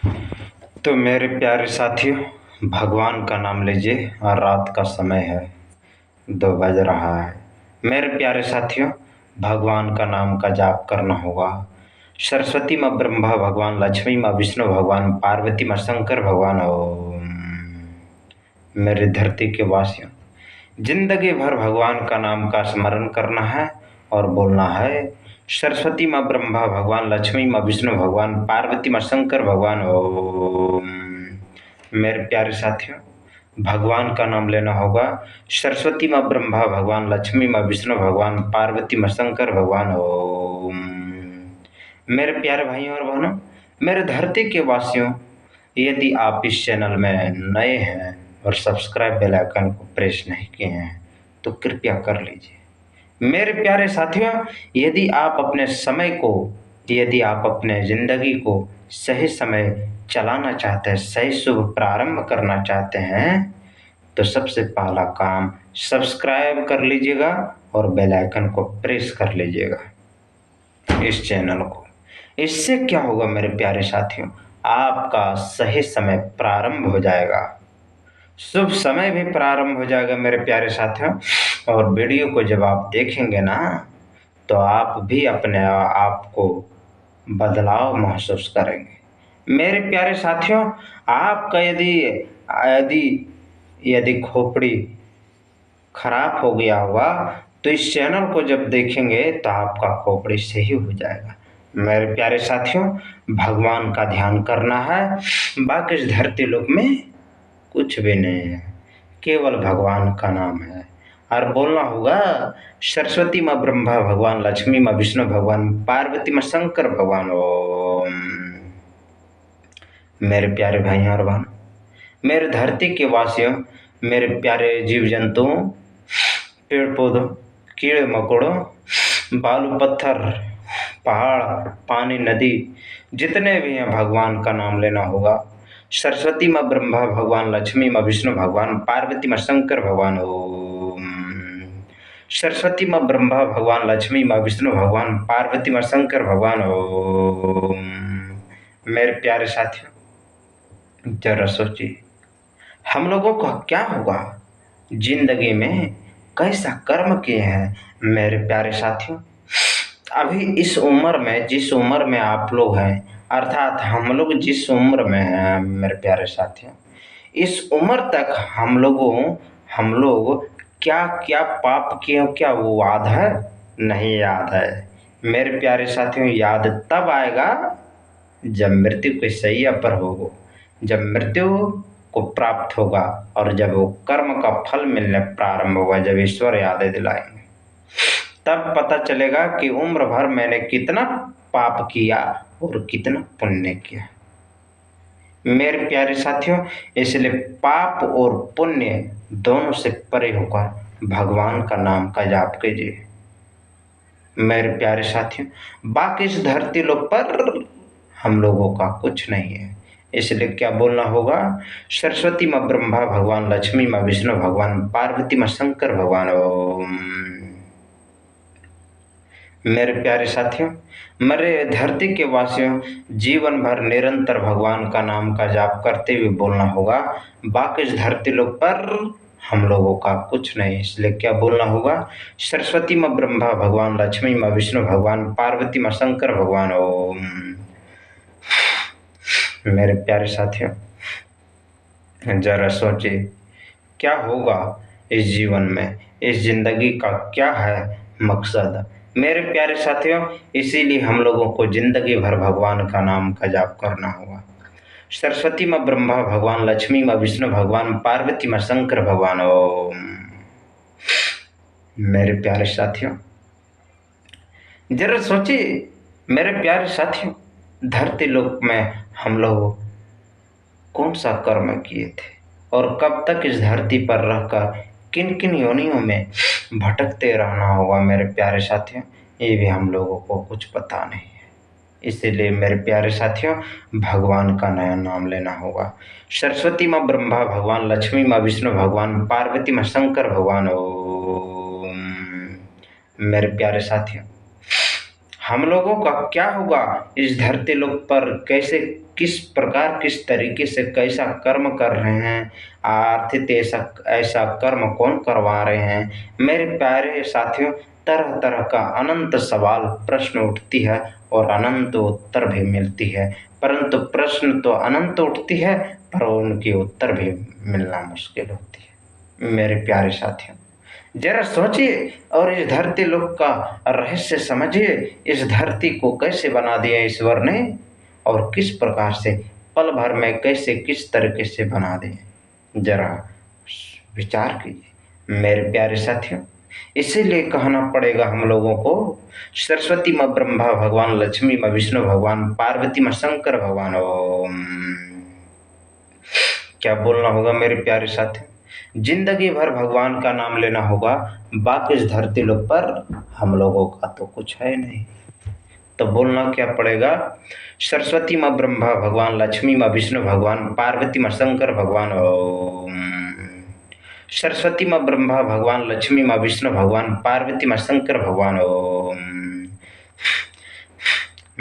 तो मेरे प्यारे साथियों, भगवान का नाम लीजिए और रात का समय है, 2 बज रहा है। मेरे प्यारे साथियों, भगवान का नाम का जाप करना होगा। सरस्वती माँ ब्रह्मा भगवान, लक्ष्मी माँ विष्णु भगवान, पार्वती माँ शंकर भगवान। ओम। मेरे धरती के वासियों, जिंदगी भर भगवान का नाम का स्मरण करना है और बोलना है, सरस्वती माँ ब्रह्मा भगवान, लक्ष्मी माँ विष्णु भगवान, पार्वती माँ शंकर भगवान। ओम। मेरे प्यारे साथियों, भगवान का नाम लेना होगा। सरस्वती माँ ब्रह्मा भगवान, लक्ष्मी माँ विष्णु भगवान, पार्वती माँ शंकर भगवान। ओम। मेरे प्यारे भाइयों और बहनों, मेरे धरती के वासियों, यदि आप इस चैनल में नए हैं और सब्सक्राइब बेल आइकन को प्रेस नहीं किए हैं तो कृपया कर लीजिए। मेरे प्यारे साथियों, यदि आप अपने ज़िंदगी को सही समय चलाना चाहते हैं, सही शुभ प्रारंभ करना चाहते हैं, तो सबसे पहला काम सब्सक्राइब कर लीजिएगा और बेल आइकन को प्रेस कर लीजिएगा इस चैनल को। इससे क्या होगा मेरे प्यारे साथियों, आपका सही समय प्रारंभ हो जाएगा, शुभ समय भी प्रारंभ हो जाएगा मेरे प्यारे साथियों। और वीडियो को जब आप देखेंगे ना, तो आप भी अपने आप को बदलाव महसूस करेंगे। मेरे प्यारे साथियों, आपका यदि यदि यदि खोपड़ी खराब हो गया होगा तो इस चैनल को जब देखेंगे तो आपका खोपड़ी सही हो जाएगा। मेरे प्यारे साथियों, भगवान का ध्यान करना है, बाकी इस धरती लोक में कुछ भी नहीं है, केवल भगवान का नाम है। और बोलना होगा, सरस्वती माँ ब्रह्मा भगवान, लक्ष्मी माँ विष्णु भगवान, पार्वती माँ शंकर भगवान। ओम। मेरे प्यारे भाइयों और बहन, मेरे धरती के वासियों, मेरे प्यारे जीव जंतुओं, पेड़ पौधों, कीड़े मकोड़ों, बालू पत्थर, पहाड़, पानी, नदी, जितने भी हैं, भगवान का नाम लेना होगा। सरस्वती माँ ब्रह्मा भगवान, लक्ष्मी माँ विष्णु भगवान, पार्वती माँ शंकर भगवान। ओम। सरस्वती माँ ब्रह्मा भगवान, लक्ष्मी माँ विष्णु भगवान, पार्वती माँ शंकर भगवान। ओम। मेरे प्यारे साथियों, जरा सोचिए, हम लोगों का क्या होगा, जिंदगी में कैसा कर्म किए हैं। मेरे प्यारे साथियों, अभी इस उम्र में, जिस उम्र में आप लोग हैं, अर्थात हम लोग जिस उम्र में हैं मेरे प्यारे साथियों, इस उम्र तक हम लोग क्या क्या पाप किए, क्या वो याद है? नहीं याद है। मेरे प्यारे साथियों, याद तब आएगा जब मृत्यु के शैया पर होगा, जब मृत्यु को प्राप्त होगा और जब वो कर्म का फल मिलने प्रारंभ होगा, जब ईश्वर यादें दिलाएंगे, तब पता चलेगा कि उम्र भर मैंने कितना पाप किया और कितना पुण्य किया। मेरे प्यारे साथियों, इसलिए पाप और पुण्य दोनों से परे होकर भगवान का नाम का जाप कीजिए। मेरे प्यारे साथियों, बाकी इस धरती लोक पर हम लोगों का कुछ नहीं है, इसलिए क्या बोलना होगा, सरस्वती माँ ब्रह्मा भगवान, लक्ष्मी माँ विष्णु भगवान, पार्वती माँ शंकर भगवान। ओम। मेरे प्यारे साथियों, मेरे धरती के वासियों, जीवन भर निरंतर भगवान का नाम का जाप करते हुए बोलना होगा, बाकी इस धरती लोक पर हम लोगों का कुछ नहीं, इसलिए क्या बोलना होगा, सरस्वती माँ ब्रह्मा भगवान, लक्ष्मी माँ विष्णु भगवान, पार्वती माँ शंकर भगवान। ओम। मेरे प्यारे साथियों, जरा सोचिए, क्या होगा इस जीवन में, इस जिंदगी का क्या है मकसद। मेरे प्यारे साथियों, इसीलिए हम लोगों को जिंदगी भर भगवान का नाम का जाप करना होगा। सरस्वती माँ ब्रह्मा भगवान, लक्ष्मी माँ विष्णु भगवान, पार्वती माँ शंकर भगवान। ओम। मेरे प्यारे साथियों, जरा सोचिए मेरे प्यारे साथियों, धरती लोक में हम लोग कौन सा कर्म किए थे और कब तक इस धरती पर रहकर किन किन योनियों में भटकते रहना होगा। मेरे प्यारे साथियों, ये भी हम लोगों को कुछ पता नहीं है, इसीलिए मेरे प्यारे साथियों, भगवान का नया नाम लेना होगा। सरस्वती माँ ब्रह्मा भगवान, लक्ष्मी माँ विष्णु भगवान, पार्वती माँ शंकर भगवान। ओम। मेरे प्यारे साथियों, हम लोगों का क्या होगा इस धरती लोक पर, कैसे, किस प्रकार, किस तरीके से कैसा कर्म कर रहे हैं, आर्थिक ऐसा ऐसा कर्म कौन करवा रहे हैं। मेरे प्यारे साथियों, तरह तरह का अनंत सवाल प्रश्न उठती है और अनंत उत्तर भी मिलती है, परंतु प्रश्न तो अनंत उठती है पर उनकी उत्तर भी मिलना मुश्किल होती है। मेरे प्यारे साथियों, जरा सोचिए और इस धरती लोक का रहस्य समझिए। इस धरती को कैसे बना दिया ईश्वर ने और किस प्रकार से पल भर में कैसे किस तरीके से बना दिए, जरा विचार कीजिए मेरे प्यारे साथियों। इसीलिए कहना पड़ेगा हम लोगों को, सरस्वती माँ ब्रह्मा भगवान, लक्ष्मी माँ विष्णु भगवान, पार्वती माँ शंकर भगवान। ओम। क्या बोलना होगा मेरे प्यारे साथियों, जिंदगी भर भगवान का नाम लेना होगा, बाकी इस धरती लोक पर हम लोगों का तो कुछ है नहीं। तो बोलना क्या पड़ेगा, सरस्वती माँ ब्रह्मा भगवान, लक्ष्मी माँ विष्णु भगवान, पार्वती माँ शंकर भगवान। ओम। सरस्वती माँ ब्रह्मा भगवान, लक्ष्मी माँ विष्णु भगवान, पार्वती माँ शंकर भगवान। ओम।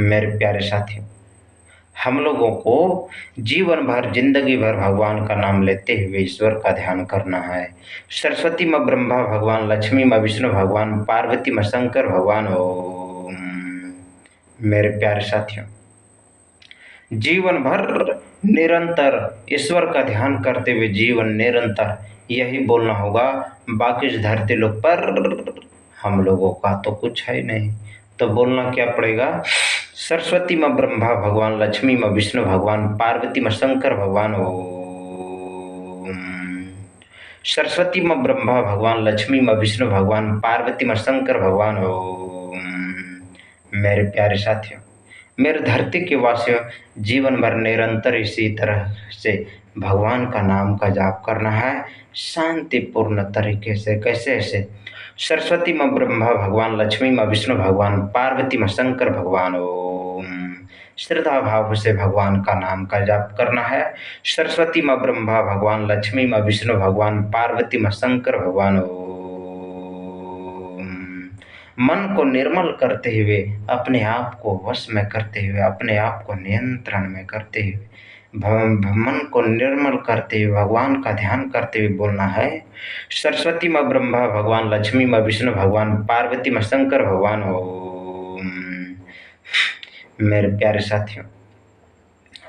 मेरे प्यारे साथियों, हम लोगों को जीवन भर, जिंदगी भर भगवान का नाम लेते हुए ईश्वर का ध्यान करना है। सरस्वती माँ ब्रह्मा भगवान, लक्ष्मी माँ विष्णु भगवान, पार्वती माँ शंकर भगवान। ओम। मेरे प्यारे साथियों, जीवन भर निरंतर ईश्वर का ध्यान करते हुए जीवन निरंतर यही बोलना होगा, बाकी इस धरती लोक पर हम लोगों का तो कुछ है नहीं। तो बोलना क्या पड़ेगा, सरस्वती माँ ब्रह्मा भगवान, लक्ष्मी माँ विष्णु भगवान, पार्वती माँ शंकर भगवान। ओम। सरस्वती माँ ब्रह्मा भगवान, लक्ष्मी माँ विष्णु भगवान, पार्वती माँ शंकर भगवान। ओम। मेरे प्यारे साथियों, मेरे धरती के वासियों, जीवन भर निरंतर इसी तरह से भगवान का नाम का जाप करना है, शांतिपूर्ण तरीके से। कैसे ऐसे, सरस्वती माँ ब्रह्मा भगवान, लक्ष्मी माँ विष्णु भगवान, पार्वती माँ शंकर भगवान। ओम। श्रद्धा भाव से भगवान का नाम का जाप करना है, सरस्वती माँ ब्रह्मा भगवान, लक्ष्मी माँ विष्णु भगवान, पार्वती माँ शंकर भगवान। ओम। मन को निर्मल करते हुए, अपने आप को वश में करते हुए, अपने आप को नियंत्रण में करते हुए, मन को निर्मल करते हुए भगवान का ध्यान करते हुए बोलना है, सरस्वती माँ ब्रह्मा भगवान, लक्ष्मी माँ विष्णु भगवान, पार्वती माँ शंकर भगवान। ओम। मेरे प्यारे साथियों,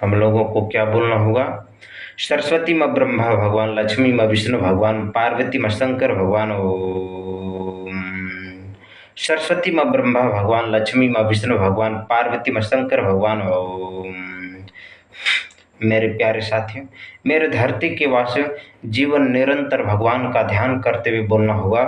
हम लोगों को क्या बोलना होगा, सरस्वती माँ ब्रह्मा भगवान, लक्ष्मी माँ विष्णु भगवान, पार्वती माँ शंकर भगवान। ओम। सरस्वती माँ ब्रह्मा भगवान, लक्ष्मी माँ विष्णु भगवान, पार्वती माँ शंकर भगवान। ओम। मेरे प्यारे साथियों, मेरे धरती के वासियों, जीवन निरंतर भगवान का ध्यान करते हुए बोलना होगा,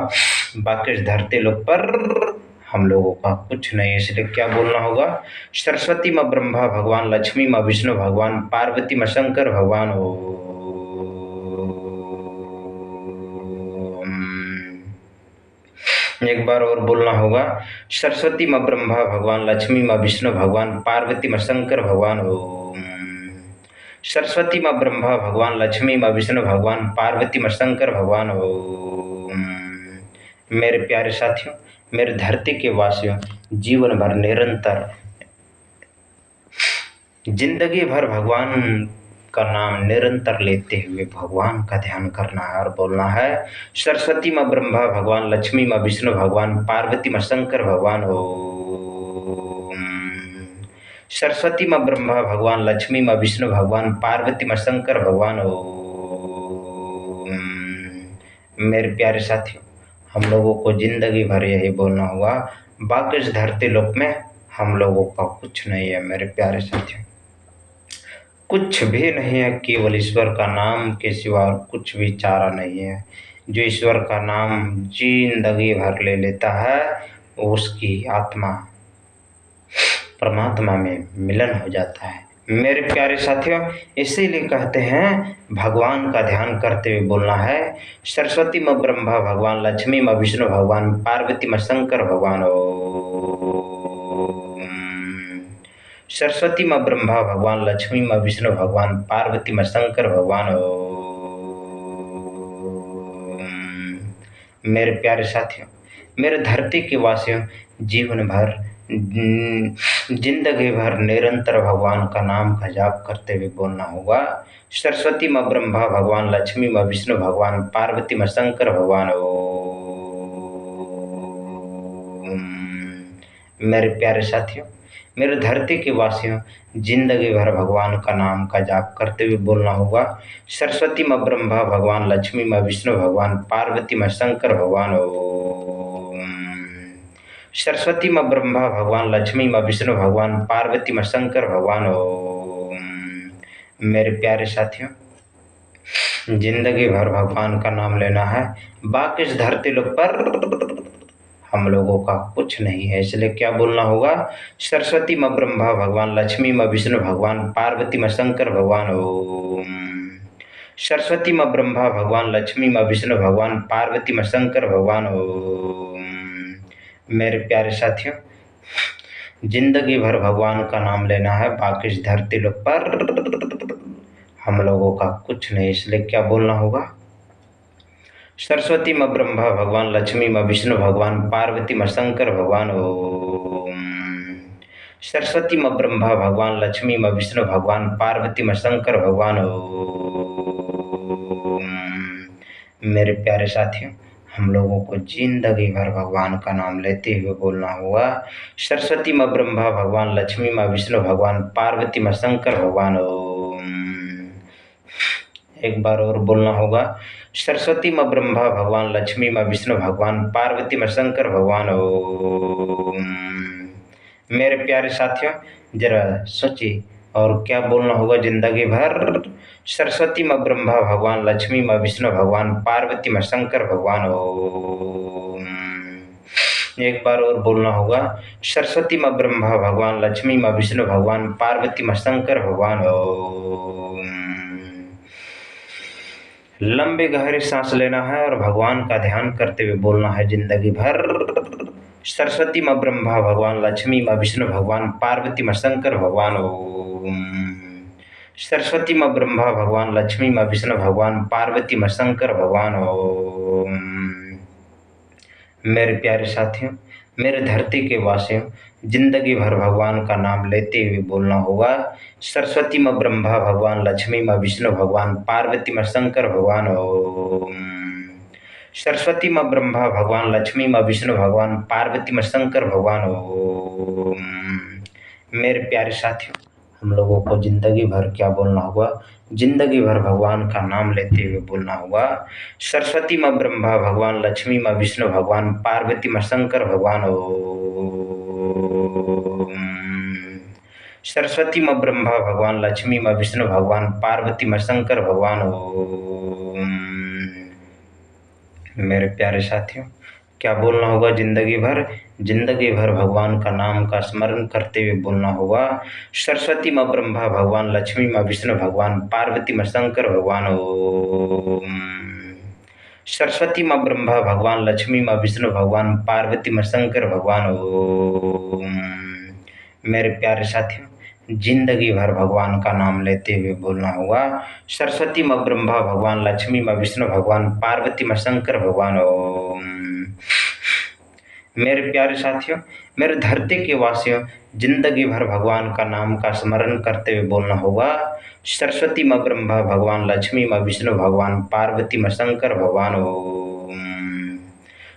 बाकी इस धरती लोक पर हम लोगों का कुछ नहीं। इसलिए क्या बोलना होगा, सरस्वती माँ ब्रह्मा भगवान, लक्ष्मी माँ विष्णु भगवान, पार्वती माँ शंकर भगवान। एक बार और बोलना होगा, सरस्वती माँ ब्रह्मा भगवान, लक्ष्मी माँ विष्णु भगवान, पार्वती माँ शंकर भगवान। ओम। सरस्वती माँ ब्रह्मा भगवान, लक्ष्मी माँ विष्णु भगवान, पार्वती माँ शंकर भगवान। ओम। मेरे प्यारे साथियों, मेरे धरती के वासियों, जीवन भर निरंतर जिंदगी भर भगवान का नाम निरंतर लेते हुए भगवान का ध्यान करना है और बोलना है, सरस्वती माँ ब्रह्मा भगवान, लक्ष्मी माँ विष्णु भगवान, पार्वती माँ शंकर भगवान। ओम। सरस्वती माँ ब्रह्मा भगवान, लक्ष्मी माँ विष्णु भगवान, पार्वती माँ शंकर भगवान। ओम। मेरे प्यारे साथियों, हम लोगों को जिंदगी भर यही बोलना होगा, बाकी इस धरती लोक में हम लोगों का कुछ नहीं है। मेरे प्यारे साथियों, कुछ भी नहीं है, केवल ईश्वर का नाम के सिवा और कुछ भी चारा नहीं है। जो ईश्वर का नाम जिंदगी भर ले लेता है, उसकी आत्मा परमात्मा में मिलन हो जाता है। मेरे प्यारे साथियों, इसीलिए कहते हैं भगवान का ध्यान करते हुए बोलना है, सरस्वती माँ ब्रह्मा भगवान, लक्ष्मी माँ विष्णु भगवान, पार्वती माँ शंकर भगवान। ओम। सरस्वती माँ ब्रह्मा भगवान, लक्ष्मी माँ विष्णु भगवान, पार्वती माँ शंकर भगवान। ओम। मेरे प्यारे साथियों, मेरे धरती के वासियों, जीवन भर जिंदगी भर निरंतर भगवान का नाम का जाप करते हुए बोलना होगा। सरस्वती माँ ब्रह्मा भगवान, लक्ष्मी माँ विष्णु भगवान, पार्वती माँ शंकर भगवान। मेरे प्यारे साथियों, मेरे धरती के वासियों, जिंदगी भर भगवान का नाम का जाप करते हुए बोलना होगा। सरस्वती माँ ब्रह्मा भगवान, लक्ष्मी माँ विष्णु भगवान, पार्वती माँ शंकर भगवान। सरस्वती माँ ब्रह्मा भगवान, लक्ष्मी माँ विष्णु भगवान, पार्वती माँ शंकर भगवान। मेरे प्यारे साथियों, जिंदगी भर भगवान का नाम लेना है। बाकी इस धरती लोक पर हम लोगों का कुछ नहीं है, इसलिए क्या बोलना होगा? सरस्वती माँ ब्रह्मा भगवान, लक्ष्मी माँ विष्णु भगवान, पार्वती माँ शंकर भगवान। ओम। सरस्वती माँ ब्रह्मा भगवान, लक्ष्मी माँ विष्णु भगवान, पार्वती माँ शंकर भगवान। ओम। मेरे प्यारे साथियों, जिंदगी भर भगवान का नाम लेना है। बाकी इस धरती लोक पर हम लोगों का कुछ नहीं, इसलिए क्या बोलना होगा? सरस्वती माँ ब्रह्मा भगवान, लक्ष्मी माँ विष्णु भगवान, पार्वती माँ शंकर भगवान। ओम। सरस्वती माँ ब्रह्मा भगवान, लक्ष्मी माँ विष्णु भगवान, पार्वती माँ शंकर भगवान। ओम। मेरे प्यारे साथियों, हम लोगों को जिंदगी भर भगवान का नाम लेते हुए बोलना होगा। सरस्वती माँ ब्रह्मा भगवान, लक्ष्मी माँ विष्णु भगवान, पार्वती माँ शंकर भगवान। ओम। एक बार और बोलना होगा। सरस्वती माँ ब्रह्मा भगवान, लक्ष्मी माँ विष्णु भगवान, पार्वती माँ शंकर भगवान। ओम। मेरे प्यारे साथियों, जरा सोचिए और क्या बोलना होगा जिंदगी भर? सरस्वती माँ ब्रह्मा भगवान, लक्ष्मी माँ विष्णु भगवान, पार्वती माँ शंकर भगवान। ओम। एक बार और बोलना होगा। सरस्वती माँ ब्रह्मा भगवान, लक्ष्मी माँ विष्णु भगवान, पार्वती माँ शंकर भगवान। ओम। लंबी गहरी सांस लेना है और भगवान का ध्यान करते हुए बोलना है जिंदगी भर। सरस्वती माँ ब्रह्मा भगवान, लक्ष्मी माँ विष्णु भगवान, पार्वती माँ शंकर भगवान। ओम। सरस्वती माँ ब्रह्मा भगवान, लक्ष्मी माँ विष्णु भगवान, पार्वती माँ शंकर भगवान। ओम। मेरे प्यारे साथियों, मेरे धरती के वासियों, जिंदगी भर भगवान का नाम लेते हुए बोलना होगा। सरस्वती माँ ब्रह्मा भगवान, लक्ष्मी माँ विष्णु भगवान, पार्वती माँ शंकर भगवान। ओम। सरस्वती माँ ब्रह्मा भगवान, लक्ष्मी माँ विष्णु भगवान, पार्वती माँ शंकर भगवान। ओम। मेरे प्यारे साथियों, हम लोगों को जिंदगी भर क्या बोलना होगा? जिंदगी भर भगवान का नाम लेते हुए बोलना होगा। सरस्वती माँ ब्रह्मा भगवान, लक्ष्मी माँ विष्णु भगवान, पार्वती माँ शंकर भगवान। ओम। सरस्वती माँ ब्रह्मा भगवान, लक्ष्मी माँ विष्णु भगवान, पार्वती माँ शंकर भगवान। ओम। मेरे प्यारे साथियों, क्या बोलना होगा जिंदगी भर? जिंदगी भर भगवान का नाम का स्मरण करते हुए बोलना होगा। सरस्वती माँ ब्रह्मा भगवान, लक्ष्मी माँ विष्णु भगवान, पार्वती माँ शंकर भगवान। ओम। सरस्वती माँ ब्रह्मा भगवान, लक्ष्मी माँ विष्णु भगवान, पार्वती माँ शंकर भगवान। ओम। मेरे प्यारे साथियों, जिंदगी भर भगवान का नाम लेते हुए बोलना होगा। सरस्वती माँ ब्रह्मा भगवान, लक्ष्मी माँ विष्णु भगवान, पार्वती माँ शंकर भगवान। ओम। मेरे प्यारे साथियों, मेरे धरती के वासियों, जिंदगी भर भगवान का नाम का स्मरण करते हुए बोलना होगा। सरस्वती माँ ब्रह्मा भगवान, लक्ष्मी माँ विष्णु भगवान, पार्वती माँ शंकर भगवान। ओम।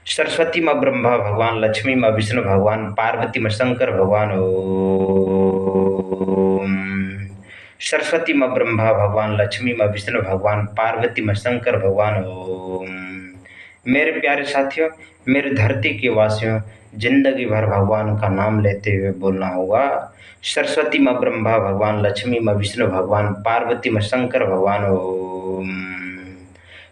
सरस्वती माँ ब्रह्मा भगवान, लक्ष्मी माँ विष्णु भगवान, पार्वती माँ शंकर भगवान। ओम। सरस्वती माँ ब्रह्मा भगवान, लक्ष्मी माँ विष्णु भगवान, पार्वती माँ शंकर भगवान। ओम। मेरे प्यारे साथियों, मेरे धरती के वासियों, जिंदगी भर भगवान का नाम लेते हुए बोलना होगा। सरस्वती माँ ब्रह्मा भगवान, लक्ष्मी माँ विष्णु भगवान, पार्वती माँ शंकर भगवान। ओम।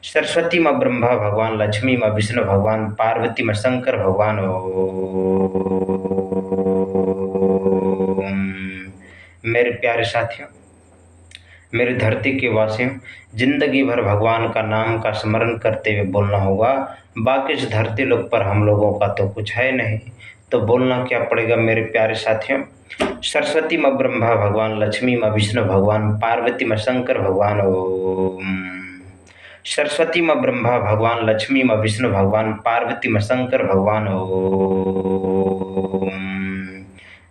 सरस्वती माँ ब्रह्मा भगवान, लक्ष्मी माँ विष्णु भगवान, पार्वती माँ शंकर भगवान। ओम। मेरे प्यारे साथियों, मेरे धरती के वासियों, जिंदगी भर भगवान का नाम का स्मरण करते हुए बोलना होगा। बाकी इस धरती लोक पर हम लोगों का तो कुछ है नहीं, तो बोलना क्या पड़ेगा मेरे प्यारे साथियों? सरस्वती माँ ब्रह्मा भगवान, लक्ष्मी माँ विष्णु भगवान, पार्वती माँ शंकर भगवान। ओम। सरस्वती माँ ब्रह्मा भगवान, लक्ष्मी माँ विष्णु भगवान, पार्वती माँ शंकर भगवान। ओम।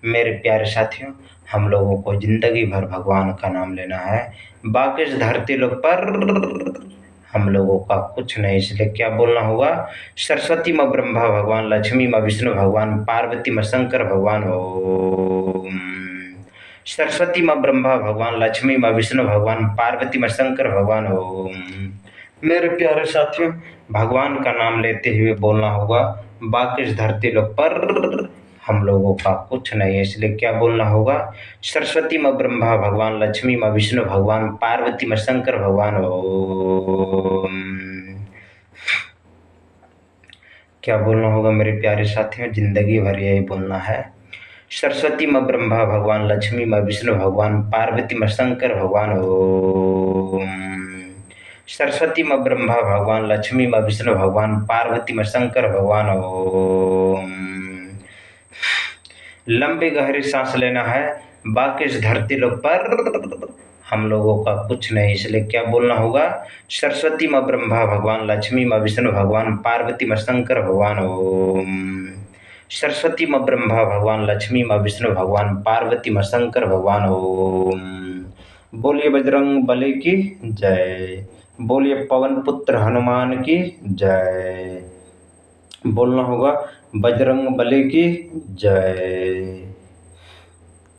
मेरे प्यारे साथियों, हम लोगों को ज़िंदगी भर भगवान का नाम लेना है। बाकी इस धरती लोक पर हम लोगों का कुछ नहीं, इसलिए क्या बोलना होगा? सरस्वती माँ ब्रह्मा भगवान, लक्ष्मी माँ विष्णु भगवान, पार्वती माँ शंकर भगवान। ओम। सरस्वती माँ ब्रह्मा भगवान, लक्ष्मी माँ विष्णु भगवान, पार्वती माँ शंकर भगवान। ओम। मेरे प्यारे साथियों, भगवान का नाम लेते हुए बोलना होगा, बाकी इस धरती लोक पर हम लोगों का कुछ नहीं है, इसलिए क्या बोलना होगा? सरस्वती माँ ब्रह्मा भगवान, लक्ष्मी माँ विष्णु भगवान, पार्वती माँ शंकर भगवान। ओम। क्या बोलना होगा मेरे प्यारे साथियों? जिंदगी भर यही बोलना है। सरस्वती माँ ब्रह्मा भगवान, लक्ष्मी माँ विष्णु भगवान, पार्वती माँ शंकर भगवान। ओम। सरस्वती माँ ब्रह्मा भगवान, लक्ष्मी माँ विष्णु भगवान, पार्वती माँ शंकर भगवान। ओम। लंबी गहरी सांस लेना है, बाकी इस धरती लोक पर हम लोगों का कुछ नहीं, इसलिए क्या बोलना होगा? सरस्वती माँ ब्रह्मा भगवान, लक्ष्मी माँ विष्णु भगवान, पार्वती माँ शंकर भगवान। ओम। सरस्वती माँ ब्रह्मा भगवान, लक्ष्मी माँ विष्णु भगवान, पार्वती माँ शंकर भगवान। ओम। बोलिए बजरंग बली की जय। बोलिए पवन पुत्र हनुमान की जय। बोलना होगा बजरंग बली की जय।